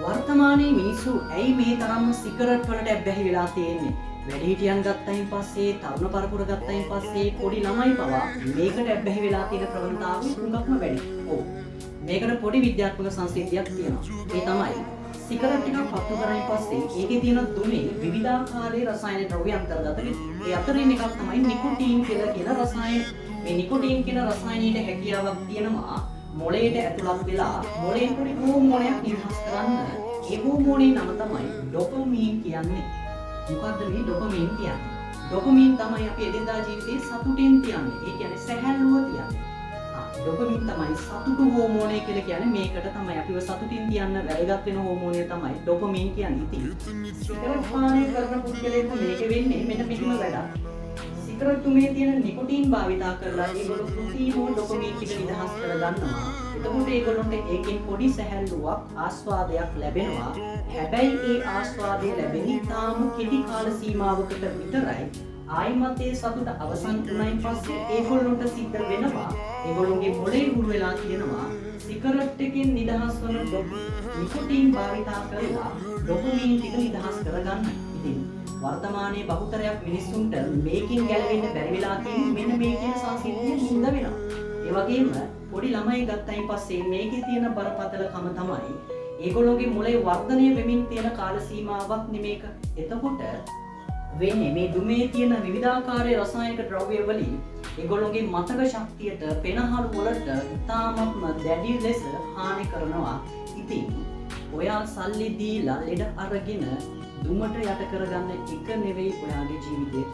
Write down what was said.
වර්තමානයේ මිනිස්සු ඇයි මේ තරම්ම සිගරට් වලට ඇබ්බැහි වෙලා තියෙන්නේ? වැඩිහිටියන් ගත්තයින් පස්සේ, තරුණ පරපුර ගත්තයින් පස්සේ පොඩි ළමයි පවා මේකට ඇබ්බැහි වෙලා තියෙන ප්‍රවණතාවය හුඟක්ම වැඩි. ඔව්. මේකට පොඩි විද්‍යාත්මක සංසිද්ධියක් තියෙනවා. ඒ තමයි සිගරට් එකක් පත්තු කරායින් පස්සේ ඒකේ තියෙන දුමේ විවිධාකාරයේ රසායන ද්‍රව්‍ය අන්තර්ගත වෙනවා. ඒ අතරින් එකක් තමයි නිකොටින් කියලා කියන රසායන. මේ නිකොටින් කියන රසායනයේ හැකියාවක් තියෙනවා මොළයට ඇතුළත් වෙලා මොළයෙන් පොඩි හෝමෝනයක් නිදහස් කරන්න. ඒ හෝමෝනේ නම තමයි ඩොපමීන් කියන්නේ. මොකද්ද මේ ඩොපමීන් කියන්නේ? ඩොපමීන් තමයි අපි එදිනදා ජීවිතේ සතුටින් තියන්නේ. ඒ කියන්නේ සැහැල්ලුව තියන්නේ. ඩොපමීන් තමයි සතුටු හෝමෝනය කියලා කියන්නේ. මේකට තමයි අපිව සතුටින් තියන්න වැදගත් වෙන හෝමෝනය තමයි ඩොපමීන් කියන්නේ. ඉතින් සිගරට් පානය කරන පුද්ගලයෙකු මේක වෙන්නේ මෙන්න මෙහෙම වැඩක්. සිගරට් තුමේ තියෙන නිකොටින් භාවිතා කරලා ඒගොල්ලෝ කෘත්‍රිමව ඩොපමීන් ටික නිදහස් කරගන්නවා. එතකොට ඒගොල්ලොන්ට ඒකෙන් පොඩි සැහැල්ලුවක් ආස්වාදයක් ලැබෙනවා. හැබැයි ඒ ආස්වාදය ලැබෙන්නේ තාම කෙටි කාල සීමාවකට විතරයි. ආයිමත් ඒ සතුට අවසන් වුණායින් පස්සේ ඒගොල්ලොන්ට සිද්ධ වෙනවා ඒගොල්ලොන්ගේ මොළේ හුරු වෙලා තියෙනවා සිගරට් එකෙන් නිදහස් වන නිකොටින් භාවිතා කරලා ඩොපමීන් ටික නිදහස් කරගන්න. ඉතින් වර්තමානයේ බහුතරයක් මිනිස්සුන්ට මේකෙන් ගැලවෙන්න බැරි වෙලා තියෙන්නේ මෙන්න මේ කියන සංසිද්ධිය හින්දා වෙනවා. ඒ වගේම පොඩි ළමයි ගත්තයින් පස්සේ මේකේ තියෙන බරපතලකම තමයි ඒගොල්ලෝගේ මොළේ වර්ධනය වෙමින් තියෙන කාල සීමාවක් නෙමේක. එතකොට වෙන්නේ මේ දුමේ තියෙන විවිධාකාරයේ රසායනික ද්‍රව්‍ය වලින් ඒගොල්ලෝගේ මතක ශක්තියට පෙනහළු වලට ඉතාමත්ම දැඩි ලෙස හානි කරනවා. ඉතින් ඔයා සල්ලි දීලා ලෙඩ අරගෙන දුමට යට කරගන්න එක නෙවෙයි ඔයාගේ ජීවිතේ